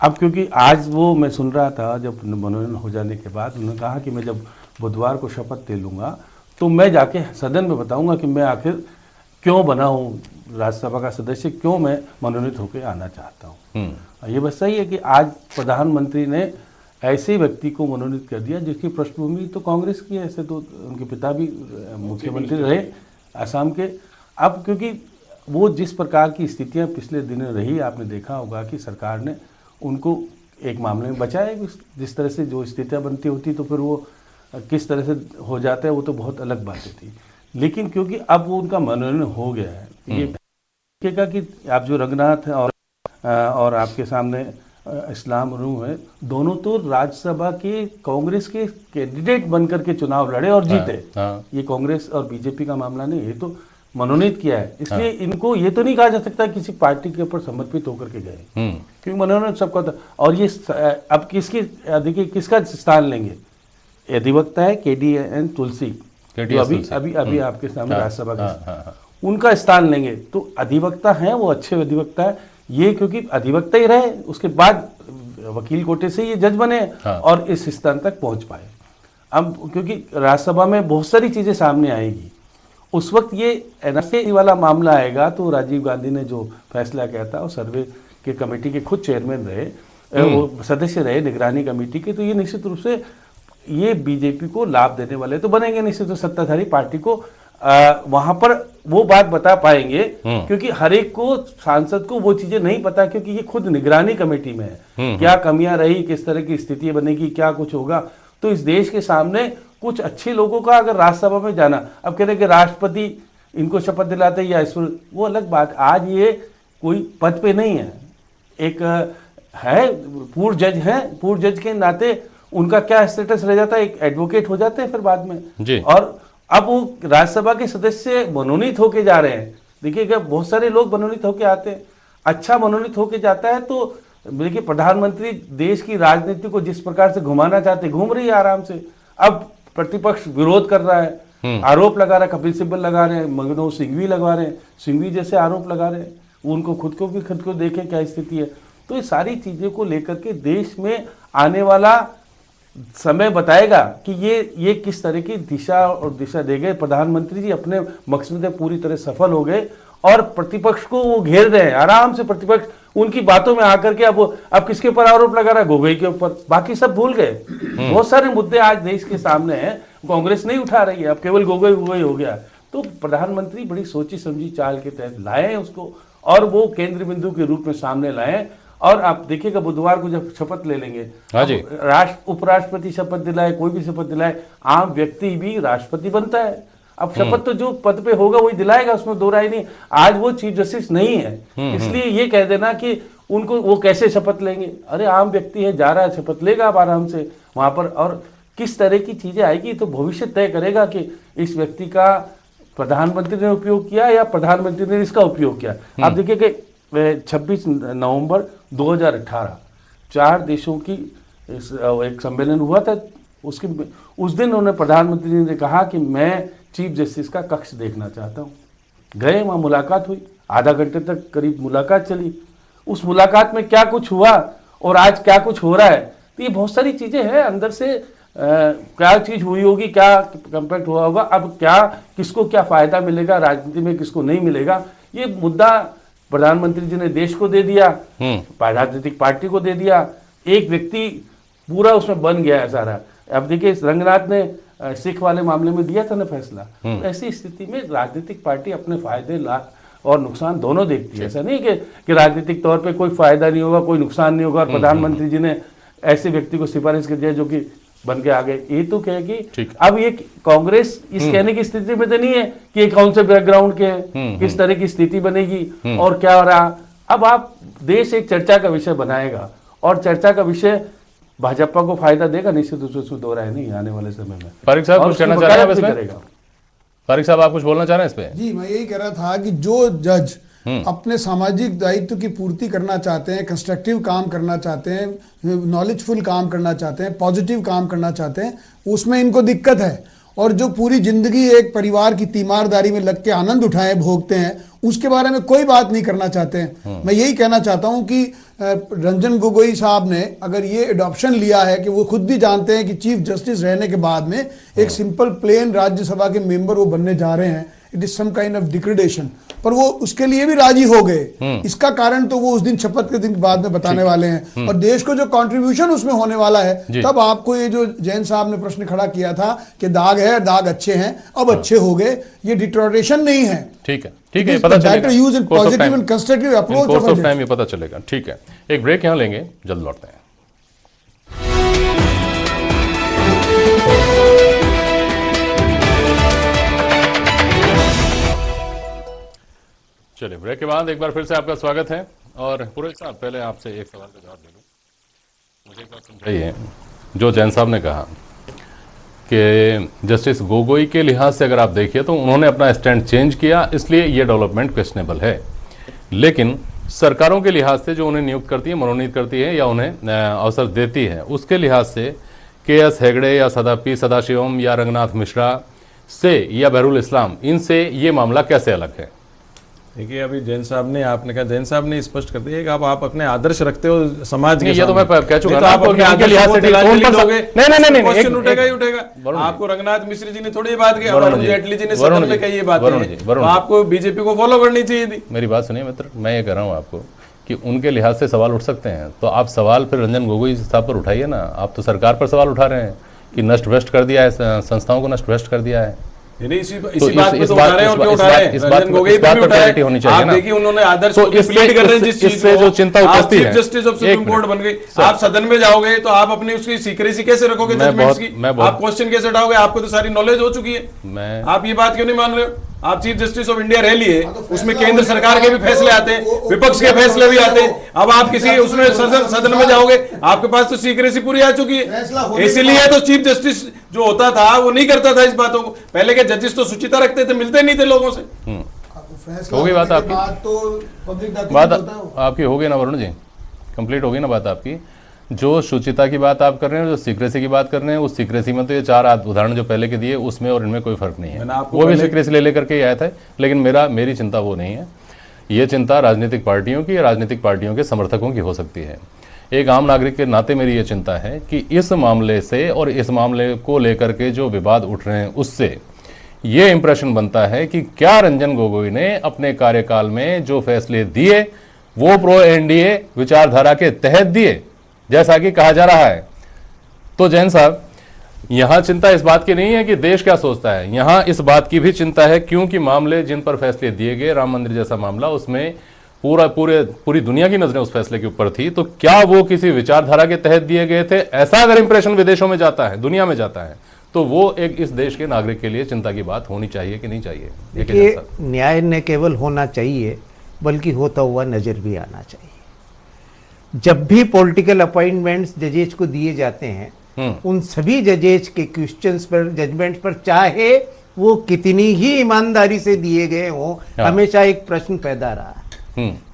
अब क्योंकि आज वो मैं सुन रहा था जब मनोनयन हो जाने के बाद उन्होंने कहा कि मैं जब बुधवार को शपथ ले लूँगा तो मैं जाके सदन में बताऊंगा कि मैं आखिर क्यों बना हूँ राज्यसभा का सदस्य, क्यों मैं मनोनीत होकर आना चाहता हूँ। ये बस सही है कि आज प्रधानमंत्री ने ऐसे व्यक्ति को मनोनीत कर दिया जिसकी पृष्ठभूमि तो कांग्रेस की है, ऐसे तो उनके पिता भी मुख्यमंत्री रहे असम के। अब क्योंकि वो जिस प्रकार की स्थितियाँ पिछले दिनों रही, आपने देखा होगा कि सरकार ने उनको एक मामले में बचाया। जिस तरह से जो स्थितियाँ बनती होती तो फिर वो किस तरह से हो जाता है वो तो बहुत अलग बातें थी, लेकिन क्योंकि अब वो उनका मनोनयन हो गया है, ये देखिएगा कि आप जो रंगनाथ और आपके सामने इस्लाम रूम है, दोनों तो राज्यसभा के कांग्रेस के कैंडिडेट बनकर के चुनाव लड़े और जीते। ये कांग्रेस और बीजेपी का मामला नहीं, ये तो मनोनीत किया है, इसलिए इनको ये तो नहीं कहा जा सकता किसी पार्टी के ऊपर समर्पित होकर के गए, क्योंकि मनोनयन सबका था। और ये अब किसकी, देखिए किसका स्थान लेंगे, अधिवक्ता है KDN तुलसी, जो अभी आपके सामने राज्यसभा का उनका स्थान लेंगे, तो अधिवक्ता हैं, वो अच्छे अधिवक्ता है ये, क्योंकि अधिवक्ता ही रहे, उसके बाद वकील कोटे से ये जज बने और इस स्थान तक पहुंच पाए। अब क्योंकि राज्यसभा में बहुत सारी चीजें सामने आएगी, उस वक्त ये एनआरसी वाला मामला आएगा तो राजीव गांधी ने जो फैसला किया था, और सर्वे के कमेटी के खुद चेयरमैन रहे, वो सदस्य रहे निगरानी कमेटी के, तो ये निश्चित रूप से ये बीजेपी को लाभ देने वाले तो बनेंगे, निश्चित रूप से सत्ताधारी पार्टी को वहां पर वो बात बता पाएंगे, क्योंकि हर एक को सांसद को वो चीजें नहीं पता, क्योंकि ये खुद निगरानी कमेटी में है, क्या कमियां रही, किस तरह की स्थिति बनेगी, क्या कुछ होगा। तो इस देश के सामने कुछ अच्छे लोगों का अगर राज्यसभा में जाना, अब कह रहे कि राष्ट्रपति इनको शपथ दिलाते या ईश्वर, वो अलग बात। आज ये कोई पद पे नहीं है, एक है पूर्व जज है, पूर्व जज के नाते उनका क्या स्टेटस रह जाता है, एक एडवोकेट हो जाते हैं फिर बाद में जी। और अब वो राज्यसभा के सदस्य मनोनीत होके जा रहे हैं। देखिएगा बहुत सारे लोग मनोनीत होके आते हैं, अच्छा मनोनीत होके जाता है, तो देखिए प्रधानमंत्री देश की राजनीति को जिस प्रकार से घुमाना चाहते, घूम रही है आराम से। अब प्रतिपक्ष विरोध कर रहा है, आरोप लगा रहा है, कपिल सिब्बल लगा रहे हैं, मनोज सिंघवी लगा रहे हैं, सिंघवी जैसे आरोप लगा रहे हैं, उनको खुद को देखें क्या स्थिति है। तो ये सारी चीजें को लेकर के देश में आने वाला समय बताएगा कि ये किस तरह की दिशा दे गए। प्रधानमंत्री जी अपने मकसद में पूरी तरह सफल हो गए और प्रतिपक्ष को वो घेर रहे हैं आराम से। प्रतिपक्ष उनकी बातों में आकर के अब किसके ऊपर आरोप लगा रहा है, गोगोई के ऊपर, बाकी सब भूल गए। बहुत सारे मुद्दे आज देश के सामने हैं, कांग्रेस नहीं उठा रही है, अब केवल गोगोई हो गया। तो प्रधानमंत्री बड़ी सोची समझी चाल के तहत लाए उसको, और वो केंद्र बिंदु के रूप में सामने लाए। और आप देखिएगा बुधवार को जब शपथ ले लेंगे, उपराष्ट्रपति शपथ दिलाए, कोई भी शपथ दिलाए, आम व्यक्ति भी राष्ट्रपति बनता है। अब शपथ तो जो पद पे होगा वही दिलाएगा, उसमें दो राय नहीं। आज वो चीफ जस्टिस नहीं है, इसलिए ये कह देना कि उनको वो कैसे शपथ लेंगे, अरे आम व्यक्ति है, जा रहा है, शपथ लेगा आप आराम से वहां पर। और किस तरह की चीजें आएगी तो भविष्य तय करेगा कि इस व्यक्ति का प्रधानमंत्री ने उपयोग किया या प्रधानमंत्री ने इसका उपयोग किया। आप देखिए कि 26 नवंबर 2018 4 देशों की एक सम्मेलन हुआ था, उसके उस दिन उन्होंने प्रधानमंत्री जी ने कहा कि मैं चीफ जस्टिस का कक्ष देखना चाहता हूँ। गए, वहाँ मुलाकात हुई, आधा घंटे तक करीब मुलाकात चली। उस मुलाकात में क्या कुछ हुआ और आज क्या कुछ हो रहा है, तो ये बहुत सारी चीज़ें हैं अंदर से। क्या चीज़ हुई होगी, क्या कंपैक्ट हुआ होगा, अब क्या किसको क्या फ़ायदा मिलेगा राजनीति में, किसको नहीं मिलेगा, ये मुद्दा प्रधानमंत्री जी ने देश को दे दिया, राजनीतिक पार्टी को दे दिया, एक व्यक्ति पूरा उसमें बन गया है सारा। अब देखिए रंगनाथ ने सिख वाले मामले में दिया था ना फैसला, तो ऐसी स्थिति में राजनीतिक पार्टी अपने फायदे लाभ और नुकसान दोनों देखती है। ऐसा नहीं कि राजनीतिक तौर पे कोई फायदा नहीं होगा, कोई नुकसान नहीं होगा, और प्रधानमंत्री जी ने ऐसे व्यक्ति को सिफारिश कर दिया जो कि बन के आ गए। ये तो क्या है कि अब ये कांग्रेस इस कहने की स्थिति में तो नहीं है कि कौन से बैकग्राउंड के हैं, किस तरह की स्थिति बनेगी और क्या हो रहा। अब आप देश एक चर्चा का विषय बनाएगा और चर्चा का विषय भाजपा को फायदा देगा, निश्चित रूप से दो राय नहीं आने वाले समय में। पारिक साहब कुछ कहना चाह रहे हैं इसमें? पारिक साहब आप कुछ बोलना चाह रहे हैं इस पे? जी, मैं यही कह रहा था कि जो जज अपने सामाजिक दायित्व की पूर्ति करना चाहते हैं, कंस्ट्रक्टिव काम करना चाहते हैं, नॉलेजफुल काम करना चाहते हैं, पॉजिटिव काम करना चाहते हैं, उसमें इनको दिक्कत है। और जो पूरी जिंदगी एक परिवार की तीमारदारी में लग के आनंद उठाए भोगते हैं, उसके बारे में कोई बात नहीं करना चाहते हैं। मैं यही कहना चाहता हूं कि रंजन गोगोई साहब ने अगर ये एडॉप्शन लिया है कि वो खुद भी जानते हैं कि चीफ जस्टिस रहने के बाद में एक सिंपल प्लेन राज्यसभा के मेंबर वो बनने जा रहे हैं, it is some kind of degradation, पर वो उसके लिए भी राजी हो गए। इसका कारण तो वो उस दिन शपथ के दिन बाद में बताने वाले हैं, और देश को जो कंट्रीब्यूशन उसमें होने वाला है। तब आपको ये जो जैन साहब ने प्रश्न खड़ा किया था कि दाग है, दाग अच्छे हैं, अब अच्छे हो गए, ये डिटोरेशन नहीं है। ठीक है, ठीक है, पता चलेगा use in positive and constructive approach course of time, ये पता चलेगा। ठीक है, एक ब्रेक यहां लेंगे, जल्द लौटते हैं। चलिए, ब्रेक के बाद एक बार फिर से आपका स्वागत है। और पुरोहित साहब, पहले आपसे एक सवाल का जवाब दे दूं। मुझे एक बात समझाइए, जो जैन साहब ने कहा कि जस्टिस गोगोई के लिहाज से अगर आप देखिए तो उन्होंने अपना स्टैंड चेंज किया, इसलिए ये डेवलपमेंट क्वेश्चनेबल है। लेकिन सरकारों के लिहाज से जो उन्हें नियुक्त करती है, मनोनीत करती है या उन्हें अवसर देती है, उसके लिहाज से KS हेगड़े या पी सदाशिवम या रंगनाथ मिश्रा से या बहरुल इस्लाम, इनसे ये मामला कैसे अलग है? देखिए, अभी जैन साहब ने, आपने कहा, जैन साहब ने स्पष्ट कर दिया कि आप अपने आदर्श रखते हो समाज के। ये तो मैं कह चुका, तो आप अपने आदर्श लिहाज से नहीं, क्वेश्चन उठेगा ही उठेगा। आपको रंगनाथ मिश्र जी ने थोड़ी बात की, अरुण जेटली जी ने सदन में कही ये बात है, आपको बीजेपी को फॉलो करनी चाहिए थी। मेरी बात सुनिए मित्र, मैं ये कह रहा हूँ आपको कि उनके लिहाज से सवाल उठ सकते हैं, तो आप सवाल फिर रंजन गोगोई साहब पर उठाइए ना। आप तो सरकार पर सवाल उठा रहे हैं कि नष्ट भ्रष्ट कर दिया है, संस्थाओं को नष्ट भ्रष्ट कर दिया है। इसी बात पे तो उठा रहे हैं, और क्यों उठा रहे हैं? रंजन गोगोई पे भी उठाया है। होनी चाहिए आप ना। देखिए, उन्होंने आदर्श तो को प्लीड कर रहे हैं जिस चीज जो चिंता उपस्थित है, chief justice of supreme court बन गई, आप सदन में जाओगे तो आप अपनी उसकी सीक्रेसी कैसे रखोगे जजमेंट्स की? आप क्वेश्चन कैसे उठाओगे? आपको तो सारी नॉलेज हो चुकी है, आप ये बात क्यों नहीं मान रहे हो? आप चीफ जस्टिस ऑफ इंडिया रह लिए, उसमें केंद्र सरकार के भी फैसले आते हैं, विपक्ष के फैसले भी आते हैं। अब आप किसी उसमें सदन में जाओगे, आपके पास तो सीक्रेसी पूरी आ चुकी है। इसीलिए तो चीफ जस्टिस जो होता था वो नहीं करता था इस बातों को। पहले के जजेस तो सुचिता रखते थे, मिलते नहीं थे लोगों से। हो गई बात आपकी? बात आपकी हो गई ना वरुण जी, कंप्लीट हो गई ना बात आपकी। जो शुचिता की बात आप कर रहे हैं, जो सीक्रेसी की बात कर रहे हैं, उस सीक्रेसी में तो ये 4 उदाहरण जो पहले के दिए उसमें और इनमें कोई फर्क नहीं है। वो भी सीक्रेसी ले लेकर के आया था, लेकिन मेरी चिंता वो नहीं है। ये चिंता राजनीतिक पार्टियों की, राजनीतिक पार्टियों के समर्थकों की हो सकती है। एक आम नागरिक के नाते मेरी ये चिंता है कि इस मामले से और इस मामले को लेकर के जो विवाद उठ रहे हैं, उससे ये इंप्रेशन बनता है कि क्या रंजन गोगोई ने अपने कार्यकाल में जो फैसले दिए वो प्रो एनडीए विचारधारा के तहत दिए, जैसा कि कहा जा रहा है। तो जैन साहब, यहां चिंता इस बात की नहीं है कि देश क्या सोचता है, यहां इस बात की भी चिंता है क्योंकि मामले जिन पर फैसले दिए गए, राम मंदिर जैसा मामला, उसमें पूरी दुनिया की नजरें उस फैसले के ऊपर थी। तो क्या वो किसी विचारधारा के तहत दिए गए थे? ऐसा अगर इंप्रेशन विदेशों में जाता है, दुनिया में जाता है, तो वो एक इस देश के नागरिक के लिए चिंता की बात होनी चाहिए कि नहीं चाहिए? देखिए, न्याय न केवल होना चाहिए बल्कि होता हुआ नजर भी आना चाहिए। जब भी पॉलिटिकल अपॉइंटमेंट्स जजेज को दिए जाते हैं, उन सभी जजेज के क्वेश्चंस पर, जजमेंट्स पर, चाहे वो कितनी ही ईमानदारी से दिए गए हों, हमेशा एक प्रश्न पैदा रहा है।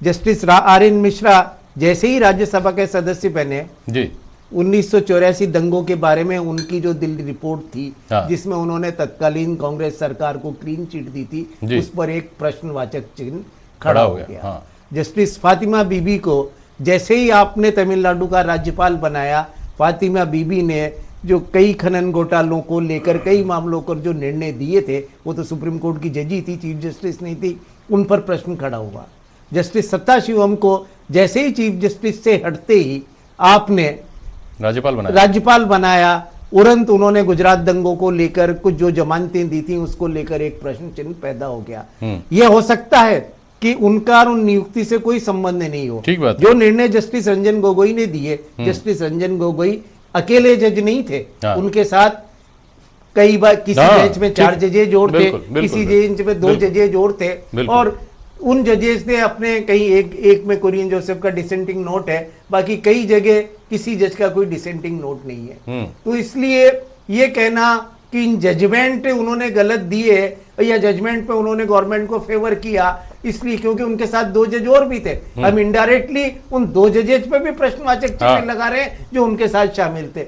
जस्टिस RN मिश्रा जैसे ही राज्यसभा के सदस्य बने जी 1984 दंगों के बारे में उनकी जो दिल्ली रिपोर्ट थी, हाँ। जिसमें उन्होंने तत्कालीन कांग्रेस सरकार को क्लीन चिट दी थी, जी। उस पर एक प्रश्नवाचक चिन्ह खड़ा खड़ा हो हो गया, गया। हाँ। जस्टिस फातिमा बीबी को जैसे ही आपने तमिलनाडु का राज्यपाल बनाया, फातिमा बीबी ने जो कई खनन घोटालों को लेकर कई मामलों पर जो निर्णय दिए थे, वो तो सुप्रीम कोर्ट की जजी थी, चीफ जस्टिस नहीं थी, उन पर प्रश्न खड़ा हुआ। जस्टिस सत्ताशिवम को जैसे ही चीफ जस्टिस से हटते ही आपने राज्यपाल बनाया, तुरंत उन्होंने गुजरात दंगों को लेकर कुछ जो जमानतें दी थी उसको लेकर एक प्रश्न चिन्ह पैदा हो गया। यह हो सकता है कि उनका उन नियुक्ति से कोई संबंध नहीं हो। ठीक बात। जो निर्णय जस्टिस रंजन गोगोई ने दिए, जस्टिस रंजन गोगोई अकेले जज नहीं थे, हाँ। उनके साथ कई बार किसी हाँ, बेंच में 4 जजेज और थे, किसी बेंच में 2 जजेज और थे, और उन जजेस ने अपने कहीं एक में कुरियन जोसेफ का डिसेंटिंग नोट है, बाकी कई जगह किसी जज का कोई डिसेंटिंग नोट नहीं है। तो इसलिए ये कहना कि इन जजमेंट उन्होंने गलत दिए या जजमेंट पे उन्होंने गवर्नमेंट को फेवर किया, इसलिए क्योंकि उनके साथ 2 जज और भी थे, हम इनडायरेक्टली उन 2 जजेज पे भी प्रश्नवाचक चिन्ह लगा रहे हैं जो उनके साथ शामिल थे।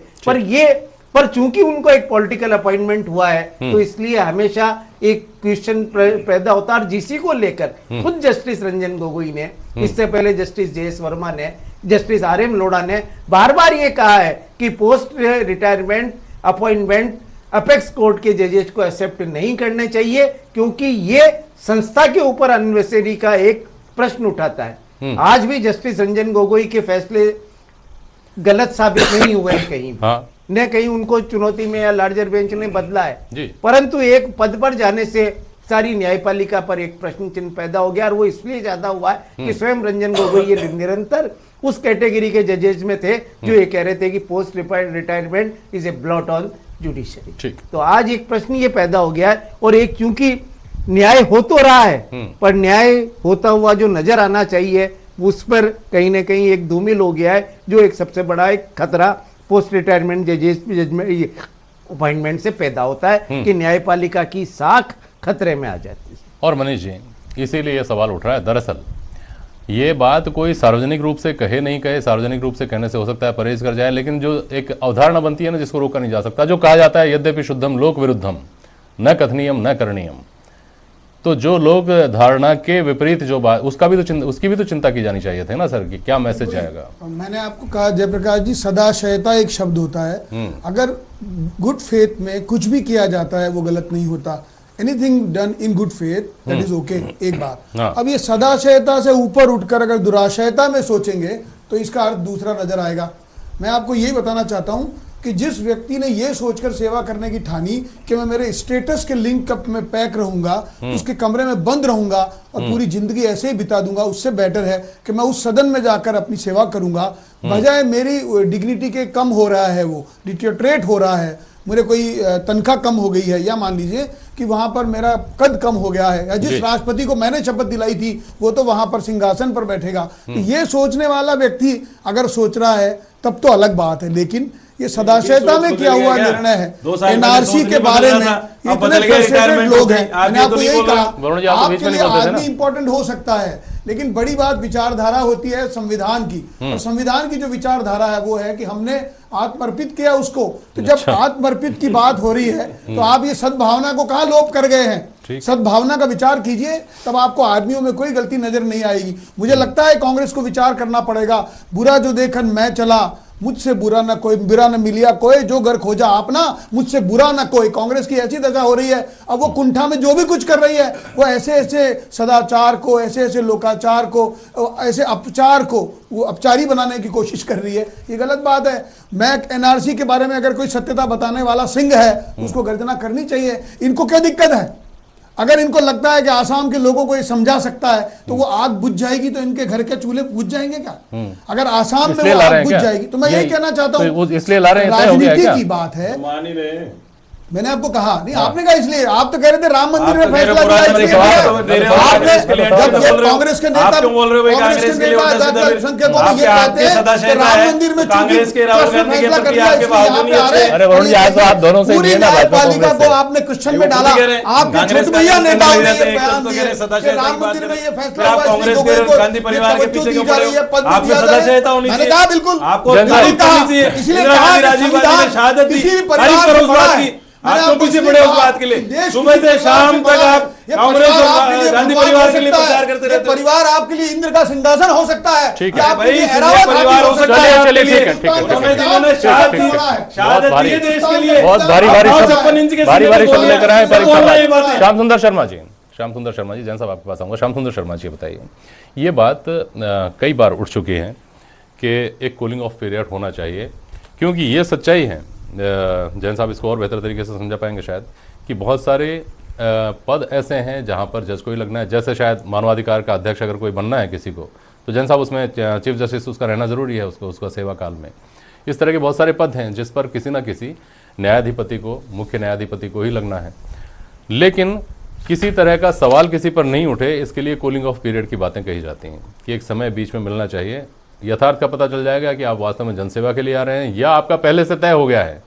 पर चूंकि उनको एक पॉलिटिकल अपॉइंटमेंट हुआ है, तो इसलिए हमेशा एक क्वेश्चन पैदा होता है, और जिसी को लेकर खुद जस्टिस रंजन गोगोई ने, इससे पहले जस्टिस JS वर्मा ने, जस्टिस RM लोढ़ा ने बार बार ये कहा है कि post retirement appointment apex court के जजेस को एक्सेप्ट नहीं करने चाहिए, क्योंकि ये संस्था के ऊपर अननेसेसरी का एक प्रश्न उठाता है। आज भी जस्टिस रंजन गोगोई के फैसले गलत साबित नहीं हुए कहीं भी। हाँ। न कहीं उनको चुनौती में या लार्जर बेंच ने बदला है जी। परंतु एक पद पर जाने से सारी न्यायपालिका पर एक प्रश्न चिन्ह पैदा हो गया, और वो इसलिए ज्यादा हुआ है कि स्वयं रंजन गोगोई ये निरंतर उस कैटेगरी के जजेस में थे जो ये कह रहे थे कि post retirement is a blot on judiciary. तो आज एक प्रश्न ये पैदा हो गया है, और एक क्योंकि न्याय हो तो रहा है, पर न्याय होता हुआ जो नजर आना चाहिए उस पर कहीं ना कहीं एक धूमिल हो गया है, जो एक सबसे बड़ा एक खतरा पोस्ट रिटायरमेंट जजमेंट अपॉइंटमेंट से पैदा होता है कि न्यायपालिका की साख खतरे में आ जाती है। और मनीष जी, इसीलिए यह सवाल उठ रहा है। दरअसल ये बात कोई सार्वजनिक रूप से कहे नहीं कहे, सार्वजनिक रूप से कहने से हो सकता है परहेज कर जाए, लेकिन जो एक अवधारणा बनती है ना, जिसको रोका नहीं जा सकता, जो कहा जाता है यद्यपि शुद्धम लोक विरुद्धम न कथनीयम न करणीयम, तो जो लोग धारणा के विपरीत जो बात, उसकी भी तो चिंता की जानी चाहिए थे ना सर, कि क्या मैसेज जाएगा। मैंने आपको कहा जयप्रकाश जी, सदाशयता एक शब्द होता है, अगर गुड फेथ में कुछ भी किया जाता है वो गलत नहीं होता। Anything done in good faith that is okay, एक बात। अब ये सदाशयता से ऊपर उठकर अगर दुराशयता में सोचेंगे तो इसका अर्थ दूसरा नजर आएगा। मैं आपको यही बताना चाहता हूं कि जिस व्यक्ति ने ये सोचकर सेवा करने की ठानी कि मैं मेरे स्टेटस के लिंक कप में पैक रहूंगा, उसके कमरे में बंद रहूंगा और पूरी जिंदगी ऐसे ही बिता दूंगा, उससे बेटर है कि मैं उस सदन में जाकर अपनी सेवा करूंगा, बजाय मेरी डिग्निटी के कम हो रहा है, वो डिटेरियोरेट हो रहा है, मेरे कोई तनख्वाह कम हो गई है, या मान लीजिए कि वहां पर मेरा कद कम हो गया है, या जिस राष्ट्रपति को मैंने शपथ दिलाई थी वो तो वहां पर सिंहासन पर बैठेगा। तो ये सोचने वाला व्यक्ति अगर सोच रहा है तब तो अलग बात है, लेकिन ये सदाशयता में किया हुआ निर्णय है। NRC के बारे में इतने फ्रस्ट्रेटेड लोग हैं, मैंने आपको यही कहा, आपके लिए आदमी इंपॉर्टेंट हो सकता है, लेकिन बड़ी बात विचारधारा होती है संविधान की, और संविधान की जो विचारधारा है वो है कि हमने आत्मर्पित किया उसको। तो जब आत्मर्पित की बात हो रही है तो आप ये सद्भावना को कहाँ लोप कर गए हैं? सद्भावना का विचार कीजिए, तब आपको आदमियों में कोई गलती नजर नहीं आएगी। मुझे लगता है कांग्रेस को विचार करना पड़ेगा, बुरा जो देखन मैं चला, मुझसे बुरा ना कोई, बुरा न मिलिया कोई, जो घर खोजा आपना, मुझसे बुरा ना कोई। कांग्रेस की ऐसी दशा हो रही है, अब वो कुंठा में जो भी कुछ कर रही है वो ऐसे ऐसे सदाचार को, ऐसे ऐसे लोकाचार को, ऐसे अपचार को वो अपचारी बनाने की कोशिश कर रही है। ये गलत बात है। मैं NRC के बारे में अगर कोई सत्यता बताने वाला सिंह है उसको गर्जना करनी चाहिए। इनको क्या दिक्कत है? अगर इनको लगता है कि आसाम के लोगों को ये समझा सकता है तो वो आग बुझ जाएगी, तो इनके घर के चूल्हे बुझ जाएंगे क्या? अगर आसाम में वो आग बुझ जाएगी तो मैं यही कहना चाहता हूँ, इसलिए ला रहे हैं, राजनीति की बात है। मैंने आपको कहा नहीं, आपने कहा इसलिए, आप तो कह रहे थे राम मंदिर में आप तो कह रहे फैसला हो दिया पुराना इसलिए रिकॉर्ड तो दे रहे हो, आपने कांग्रेस के लिए जब बोल ये रहे हो। कांग्रेस के नेता आप क्यों बोल रहे हो भाई कांग्रेस के लिए नेता उल्टा सीधा आजाद अल्पसंख्यकों को आपके ये आपके कहते हैं सदा कि शहर राम है, मंदिर में कांग्रेस के राहुल गांधी के फैसला कर प्रति दिया आपके इसलिए भाव यहाँ नहीं पे आ रहे अच्छे। हैं। अरे वरुण जी, आज तो आप दोनों से पूरी लिए ना भाजपा न्यायपालिका कांग्रेस को से। आपने क्वेश्चन में वो डाला, भी कह रहे हैं, आपके कांग्रेस छोटे का भैया नेता नेताओं ने रहते ये हैं, बयान एकदम तो दिए कह रहे सदा कि शहर राम की बात मंदिर में है। ये फिर फैसला आप हुआ कांग्रेस इसलिए के लोगों को गांधी परिवार के तवज्जो पीछे दी क्यों जा पड़े रही हो? है, पद आप में दिया जा सदा रहा है। शहरता होनी मैंने चाहिए। कहा बिल्कुल आपको मैंने तारीफ कहा, करनी चाहिए। इसलिए इंदिरा कहा गांधी, कि राजीव गांधी ने संविधान शहादत दी, किसी भी तारीफ परिवार करो से उस बड़ा बात है। की। मैंने आप आपको तो पीछे इसलिए पड़े उस कहा बात के लिए। कि देश सुबह किसी से परिवार शाम से तक बड़ा है। आप ये कांग्रेस परिवार और आपके लिए गांधी भगवान परिवार हो के लिए सकता है। प्रचार करते ये रहते हो। परिवार आपके लिए इंद्र का सिंहासन हो सकता है, ठीक कि है। आपके भाई लिए सिंह ऐरावत परिवार हो सकता है आपके चलिए, लिए। ठीक है, ठीक है, उन्होंने ठीक है। जिन्होंने शहादत दी, ठीक है। शहादत बहुत दी है भारी- देश के लिए। बहुत भारी भारी आप शब्द 56 इंच के भारी सीने भारी पे शब्द बोल लेकर आए रहे हैं। बोल रहे हैं ये बातें। श्याम सुंदर शर्मा जी, श्याम सुंदर शर्मा जी, जैन साहब आपके पास आऊंगा। श्याम सुंदर शर्मा जी बताइए, ये बात कई बार उठ चुकी है कि एक कूलिंग ऑफ पीरियड होना चाहिए, क्योंकि ये सच्चाई है, जैन साहब इसको और बेहतर तरीके से समझा पाएंगे शायद, कि बहुत सारे पद ऐसे हैं जहां पर जज को ही लगना है। जैसे शायद मानवाधिकार का अध्यक्ष अगर कोई बनना है किसी को, तो जैन साहब उसमें चीफ जस्टिस उसका रहना जरूरी है, उसका सेवा काल में। इस तरह के बहुत सारे पद हैं जिस पर किसी ना किसी न्यायाधिपति को, मुख्य न्यायाधिपति को ही लगना है। लेकिन किसी तरह का सवाल किसी पर नहीं उठे, इसके लिए कूलिंग ऑफ पीरियड की बातें कही जाती हैं कि एक समय बीच में मिलना चाहिए। यथार्थ का पता चल जाएगा कि आप वास्तव में जनसेवा के लिए आ रहे हैं या आपका पहले से तय हो गया है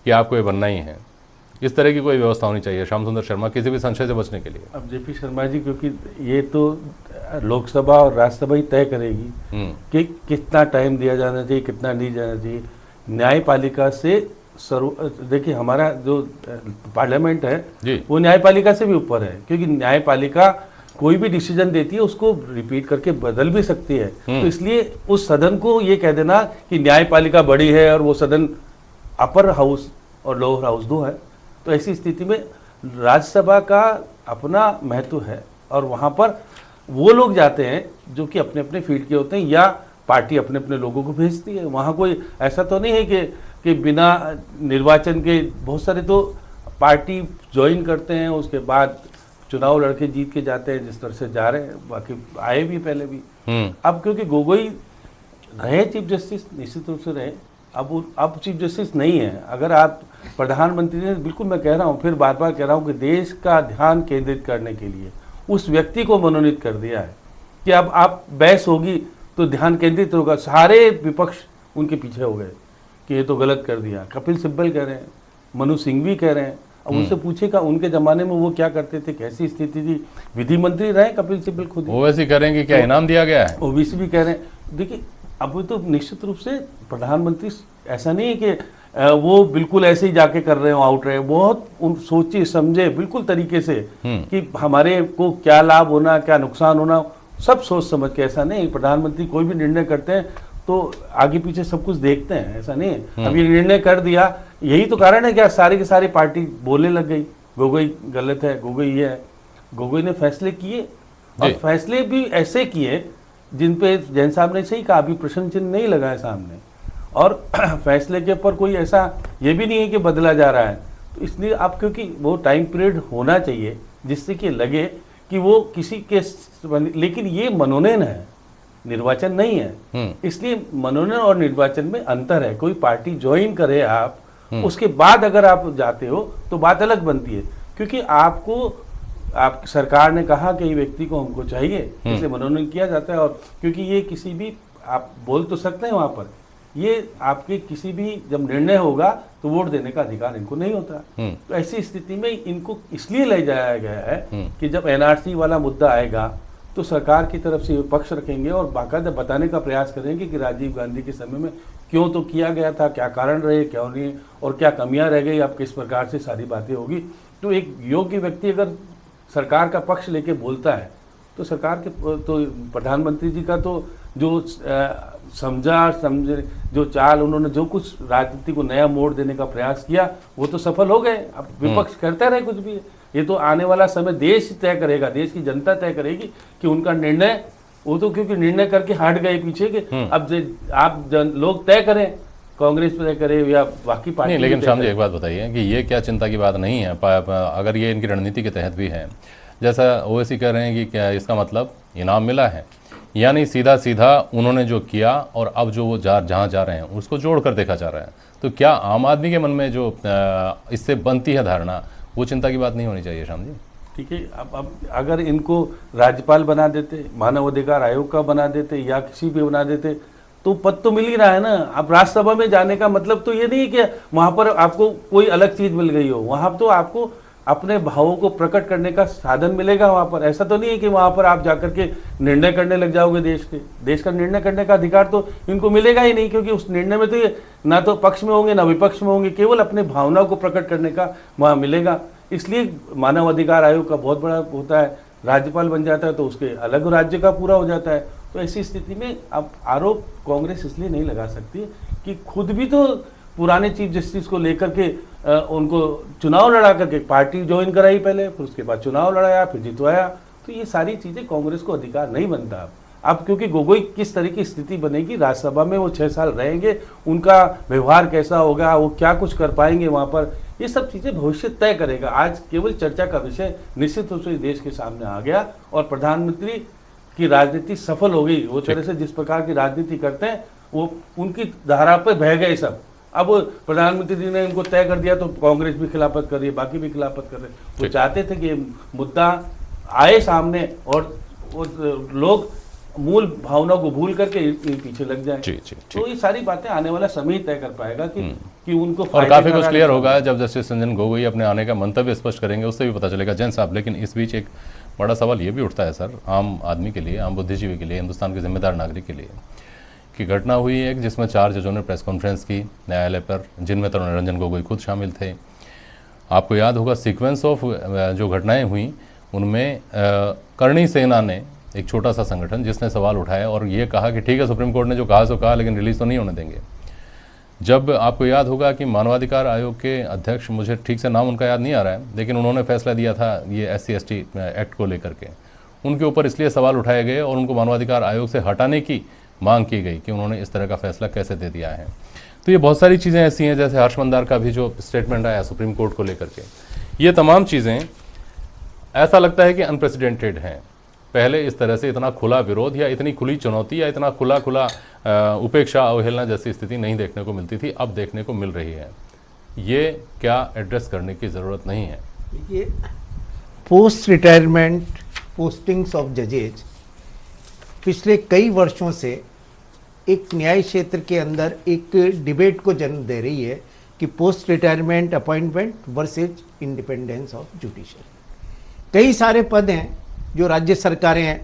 कि आपको ये बनना ही है। इस तरह की कोई व्यवस्था होनी चाहिए श्याम सुंदर शर्मा, किसी भी संशय से बचने के लिए। अब जेपी शर्मा जी, क्योंकि ये तो लोकसभा और राज्यसभा ही तय करेगी कि कितना टाइम दिया जाना चाहिए, कितना नहीं जाना चाहिए। न्यायपालिका से देखिए, हमारा जो पार्लियामेंट है जी, वो न्यायपालिका से भी ऊपर है, क्योंकि न्यायपालिका कोई भी डिसीजन देती है उसको रिपीट करके बदल भी सकती है। तो इसलिए उस सदन को ये कह देना कि न्यायपालिका बड़ी है और वो सदन अपर हाउस और लोअर हाउस दो है, तो ऐसी स्थिति में राज्यसभा का अपना महत्व है और वहाँ पर वो लोग जाते हैं जो कि अपने अपने फील्ड के होते हैं या पार्टी अपने अपने लोगों को भेजती है। वहाँ कोई ऐसा तो नहीं है कि बिना निर्वाचन के बहुत सारे तो पार्टी ज्वाइन करते हैं, उसके बाद चुनाव लड़के जीत के जाते हैं, जिस तरह से जा रहे हैं, बाकी आए भी पहले भी। अब क्योंकि गोगोई रहे चीफ जस्टिस, निश्चित रूप से रहे, अब चीफ जस्टिस नहीं है। अगर आप प्रधानमंत्री ने, बिल्कुल मैं कह रहा हूँ, फिर बार बार कह रहा हूँ कि देश का ध्यान केंद्रित करने के लिए उस व्यक्ति को मनोनीत कर दिया है कि अब आप बहस होगी तो ध्यान केंद्रित होगा। सारे विपक्ष उनके पीछे हो गए कि ये तो गलत कर दिया। कपिल सिब्बल कह रहे हैं, मनु सिंह भी कह रहे हैं। अब उनसे पूछेगा उनके जमाने में वो क्या करते थे, कैसी स्थिति थी। विधि मंत्री रहे कपिल सिब्बल खुद, वो वैसे करेंगे, क्या इनाम दिया गया है? ओबीसी भी कह रहे हैं। देखिए, अब तो निश्चित रूप से प्रधानमंत्री ऐसा नहीं है कि वो बिल्कुल ऐसे ही जाके कर रहे हो, आउट रहे, बहुत सोचे समझे बिल्कुल तरीके से कि हमारे को क्या लाभ होना, क्या नुकसान होना, सब सोच समझ के। ऐसा नहीं, प्रधानमंत्री कोई भी निर्णय करते हैं तो आगे पीछे सब कुछ देखते हैं, ऐसा नहीं है। अब ये निर्णय कर दिया, यही तो कारण है क्या सारी की सारी पार्टी बोलने लग गई गोगोई गलत है, गोगोई ये है। गोगोई ने फैसले किए और फैसले भी ऐसे किए जिन पे जैन साहब ने सही कहा, अभी प्रश्न चिन्ह नहीं लगा है सामने। और फैसले के ऊपर कोई ऐसा ये भी नहीं है कि बदला जा रहा है। तो इसलिए अब क्योंकि वो टाइम पीरियड होना चाहिए जिससे कि लगे कि वो किसी के, लेकिन ये मनोनयन है, निर्वाचन नहीं है। इसलिए मनोनयन और निर्वाचन में अंतर है। कोई पार्टी ज्वाइन करे आप, उसके बाद अगर आप जाते हो तो बात अलग बनती है, क्योंकि आप सरकार ने कहा कि ये व्यक्ति को हमको चाहिए, इसे मनोनयन किया जाता है। और क्योंकि ये किसी भी, आप बोल तो सकते हैं वहां पर, ये आपके किसी भी जब निर्णय होगा तो वोट देने का अधिकार इनको नहीं होता। तो ऐसी स्थिति में इनको इसलिए ले जाया गया है कि जब एनआरसी वाला मुद्दा आएगा तो सरकार की तरफ से पक्ष रखेंगे और बाकायदा बताने का प्रयास करेंगे कि राजीव गांधी के समय में क्यों तो किया गया था, क्या कारण रहे, क्यों नहीं, और क्या कमियां रह गई, अब किस प्रकार से सारी बातें होगी। तो एक योग्य व्यक्ति अगर सरकार का पक्ष लेके बोलता है तो सरकार के, तो प्रधानमंत्री जी का तो जो समझे जो चाल, उन्होंने जो कुछ राजनीति को नया मोड़ देने का प्रयास किया वो तो सफल हो गए। अब विपक्ष करता रहे कुछ भी, ये तो आने वाला समय देश तय करेगा, देश की जनता तय करेगी कि उनका निर्णय, वो तो क्योंकि निर्णय करके हट गए पीछे के। अब आप लोग तय करें, कांग्रेस तय करे या बाकी पार्टी नहीं। लेकिन श्याम जी एक बात बताइए कि ये क्या चिंता की बात नहीं है अगर ये इनकी रणनीति के तहत भी है, जैसा ओवैसी कह रहे हैं कि क्या इसका मतलब इनाम मिला है, यानी सीधा सीधा उन्होंने जो किया और अब जो वो जहाँ जा रहे हैं उसको जोड़ कर देखा जा रहा है। तो तो क्या आम आदमी के मन में जो इससे बनती है धारणा, वो चिंता की बात नहीं होनी चाहिए श्याम जी? ठीक है, अब अगर इनको राज्यपाल बना देते, मानव अधिकार आयोग का बना देते या किसी भी बना देते, तो पद तो मिल ही रहा है ना। अब राज्यसभा में जाने का मतलब तो ये नहीं कि वहां पर आपको कोई अलग चीज मिल गई हो, वहां तो आपको अपने भावों को प्रकट करने का साधन मिलेगा वहां पर। ऐसा तो नहीं है कि वहां पर आप जाकर के निर्णय करने लग जाओगे देश का निर्णय करने का अधिकार तो इनको मिलेगा ही नहीं, क्योंकि उस निर्णय में तो ये ना तो पक्ष में होंगे ना विपक्ष में होंगे, केवल अपने भावनाओं को प्रकट करने का वहां मिलेगा। इसलिए मानव अधिकार आयोग का बहुत बड़ा होता है, राज्यपाल बन जाता है तो उसके अलग राज्य का पूरा हो जाता है। तो ऐसी स्थिति में अब आरोप कांग्रेस इसलिए नहीं लगा सकती कि खुद भी तो पुराने चीफ जस्टिस को लेकर के उनको चुनाव लड़ा करके पार्टी ज्वाइन कराई पहले, फिर उसके बाद चुनाव लड़ाया, फिर जितवाया। तो ये सारी चीजें कांग्रेस को अधिकार नहीं बनता अब क्योंकि गोगोई किस तरह की स्थिति बनेगी, राज्यसभा में वो 6 साल रहेंगे, उनका व्यवहार कैसा होगा, वो क्या कुछ कर पाएंगे वहां पर, ये सब चीजें भविष्य तय करेगा। आज केवल चर्चा का विषय निश्चित रूप से देश के सामने आ गया और प्रधानमंत्री की राजनीति सफल हो गई। वो तरह से जिस प्रकार की राजनीति करते हैं वो उनकी धारा पर बह गए सब। अब प्रधानमंत्री जी ने इनको तय कर दिया तो कांग्रेस भी खिलाफत कर रही है, बाकी भी खिलाफत कर रहे हैं। वो चाहते थे कि मुद्दा आए सामने और लोग मूल भावना को भूल करके पीछे लग जाए। तो ये सारी बातें आने वाला समय तय कर पाएगा कि उनको और काफी कुछ क्लियर होगा जब जस्टिस रंजन गोगोई अपने आने का मंतव्य स्पष्ट करेंगे, उससे भी पता चलेगा। जैन साहब, लेकिन इस बीच एक बड़ा सवाल ये भी उठता है सर, आम आदमी के लिए, आम बुद्धिजीवी के लिए, हिंदुस्तान के जिम्मेदार नागरिक के लिए, कि घटना हुई एक जिसमें 4 जजों ने प्रेस कॉन्फ्रेंस की न्यायालय पर, जिनमें तरुण रंजन गोगोई खुद शामिल थे। आपको याद होगा सीक्वेंस ऑफ जो घटनाएं हुई उनमें करणी सेना ने, एक छोटा सा संगठन, जिसने सवाल उठाया और ये कहा कि ठीक है सुप्रीम कोर्ट ने जो कहा सो कहा, लेकिन रिलीज तो नहीं होने देंगे। जब आपको याद होगा कि मानवाधिकार आयोग के अध्यक्ष, मुझे ठीक से नाम उनका याद नहीं आ रहा है, लेकिन उन्होंने फैसला दिया था ये SC/ST एक्ट को लेकर के, उनके ऊपर इसलिए सवाल उठाए गए और उनको मानवाधिकार आयोग से हटाने की मांग की गई कि उन्होंने इस तरह का फैसला कैसे दे दिया है। तो ये बहुत सारी चीज़ें ऐसी हैं, जैसे हर्ष मंदार का भी जो स्टेटमेंट आया सुप्रीम कोर्ट को लेकर के, ये तमाम चीज़ें ऐसा लगता है कि अनप्रेसिडेंटेड हैं। पहले इस तरह से इतना खुला विरोध या इतनी खुली चुनौती या इतना खुला उपेक्षा, अवहेलना जैसी स्थिति नहीं देखने को मिलती थी, अब देखने को मिल रही है। ये क्या एड्रेस करने की ज़रूरत नहीं है? देखिए, पोस्ट रिटायरमेंट पोस्टिंग्स ऑफ जजेज पिछले कई वर्षों से एक न्याय क्षेत्र के अंदर एक डिबेट को जन्म दे रही है कि post retirement appointment versus independence of judiciary. कई सारे पद हैं जो राज्य सरकारें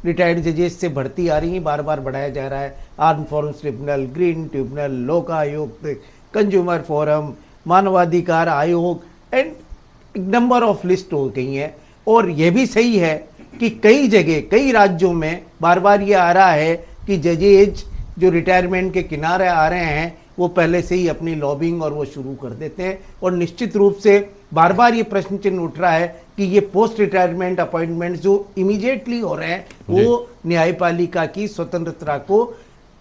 रिटायर्ड जजेस से बढ़ती आ रही हैं, बार बार बढ़ाया जा रहा है। Arm force tribunal, green tribunal, लोक आयोग, कंज्यूमर फोरम, मानवाधिकार आयोग एंड नंबर ऑफ लिस्ट हो गई हैं। और यह भी सही है कि कई जगह, कई राज्यों में बार बार ये आ रहा है कि जजेज जो रिटायरमेंट के किनारे आ रहे हैं वो पहले से ही अपनी लॉबिंग और वो शुरू कर देते हैं। और निश्चित रूप से बार बार ये प्रश्न चिन्ह उठ रहा है कि ये पोस्ट रिटायरमेंट अपॉइंटमेंट जो इमीडिएटली हो रहे हैं वो न्यायपालिका की स्वतंत्रता को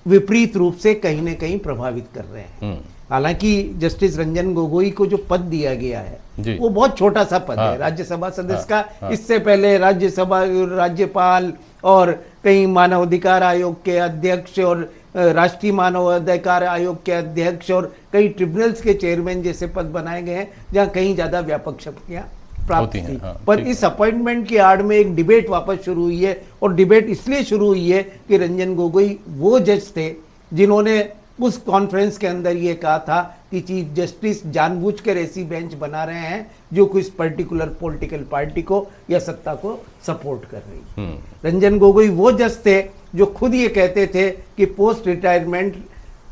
विपरीत रूप से कहीं ना कहीं प्रभावित कर रहे हैं। हालांकि जस्टिस रंजन गोगोई को जो पद दिया गया है वो बहुत छोटा सा पद है राज्यसभा सदस्य का। इससे पहले राज्यसभा राज्यपाल और कई मानवाधिकार आयोग के अध्यक्ष और राष्ट्रीय मानवाधिकार आयोग के अध्यक्ष और कई ट्रिब्यूनल्स के चेयरमैन जैसे पद बनाए गए हैं जहां कहीं ज्यादा व्यापक शक्तियां प्राप्त थी। पर इस अपॉइंटमेंट की आड़ में एक डिबेट वापस शुरू हुई है और डिबेट इसलिए शुरू हुई है कि रंजन गोगोई वो जज थे जिन्होंने उस कॉन्फ्रेंस के अंदर ये कहा था कि चीफ जस्टिस जानबूझकर ऐसी बेंच बना रहे हैं जो किस पर्टिकुलर पॉलिटिकल पार्टी को या सत्ता को सपोर्ट कर रही है। रंजन गोगोई वो जज थे जो खुद ये कहते थे कि पोस्ट रिटायरमेंट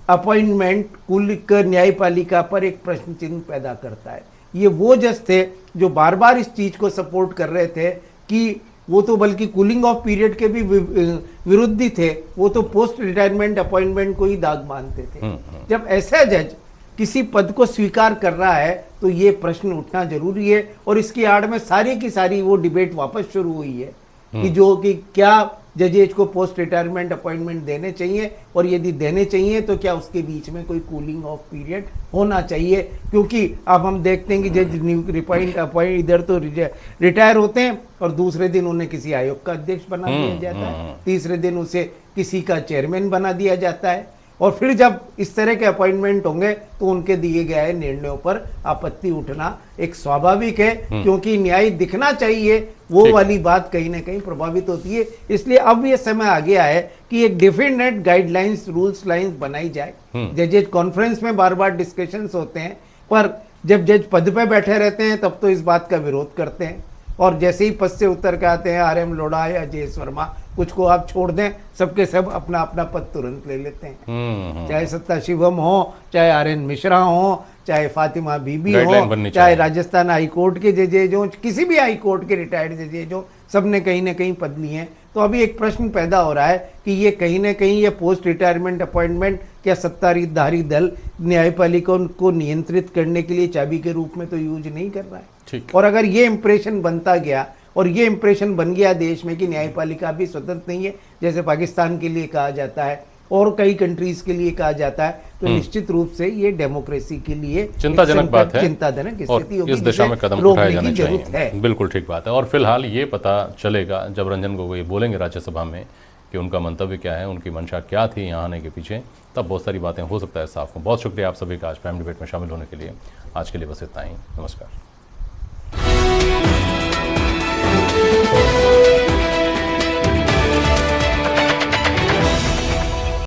अपॉइंटमेंट कुल न्यायपालिका पर एक प्रश्न चिन्ह पैदा करता है। ये वो जज थे जो बार बार इस चीज को सपोर्ट कर रहे थे कि वो तो बल्कि कूलिंग ऑफ पीरियड के भी विरुद्ध ही थे, वो तो पोस्ट रिटायरमेंट अपॉइंटमेंट को ही दाग मानते थे। जब ऐसा जज किसी पद को स्वीकार कर रहा है तो ये प्रश्न उठना जरूरी है। और इसकी आड़ में सारी की सारी वो डिबेट वापस शुरू हुई है कि जो कि क्या जजेज को पोस्ट रिटायरमेंट अपॉइंटमेंट देने चाहिए और यदि देने चाहिए तो क्या उसके बीच में कोई कूलिंग ऑफ पीरियड होना चाहिए। क्योंकि अब हम देखते हैं कि जज रिपॉइंट अपॉइंट इधर तो रिटायर होते हैं और दूसरे दिन उन्हें किसी आयोग का अध्यक्ष बना दिया जाता है, तीसरे दिन उसे किसी का चेयरमैन बना दिया जाता है। और फिर जब इस तरह के अपॉइंटमेंट होंगे तो उनके दिए गए निर्णयों पर आपत्ति उठना एक स्वाभाविक है, क्योंकि न्याय दिखना चाहिए, वो वाली बात कहीं ना कहीं प्रभावित होती है। इसलिए अब ये समय आ गया है कि एक डेफिनेट गाइडलाइंस, रूल्स लाइंस बनाई जाए। जजेज कॉन्फ्रेंस में बार बार डिस्कशंस होते हैं, पर जब जज पद पे बैठे रहते हैं तब तो इस बात का विरोध करते हैं, और जैसे ही पद से उतर के आते हैं RM लोढ़ा या जयेश वर्मा, कुछ को आप छोड़ दें, सबके सब अपना अपना पद तुरंत ले लेते हैं। चाहे सत्ता शिवम हो, चाहे RN मिश्रा हो, चाहे फातिमा बीबी हो, चाहे राजस्थान हाई कोर्ट के जजेज हो, किसी भी हाई कोर्ट के रिटायर्ड जजेज हो, सबने कहीं ना कहीं पद लिए हैं। तो अभी एक प्रश्न पैदा हो रहा है कि ये कहीं ना कहीं ये पोस्ट रिटायरमेंट अपॉइंटमेंट क्या सत्ताधारी दल न्यायपालिका को नियंत्रित करने के लिए चाबी के रूप में तो यूज नहीं कर रहा है। और अगर ये इंप्रेशन बनता गया और ये इंप्रेशन बन गया देश में कि न्यायपालिका भी स्वतंत्र नहीं है, जैसे पाकिस्तान के लिए कहा जाता है और कई कंट्रीज के लिए कहा जाता है, तो निश्चित रूप से ये डेमोक्रेसी के लिए चिंताजनक बात है, चिंताजनक स्थिति होगी, इस दिशा में कदम उठाए जाने चाहिए। बिल्कुल ठीक बात है। और फिलहाल ये पता चलेगा जब रंजन गोगोई बोलेंगे राज्यसभा में कि उनका मंतव्य क्या है, उनकी मंशा क्या थी यहाँ आने के पीछे, तब बहुत सारी बातें हो सकता है साफ हो। बहुत शुक्रिया आप सभी का आज प्राइम डिबेट में शामिल होने के लिए। आज के लिए बस इतना ही, नमस्कार।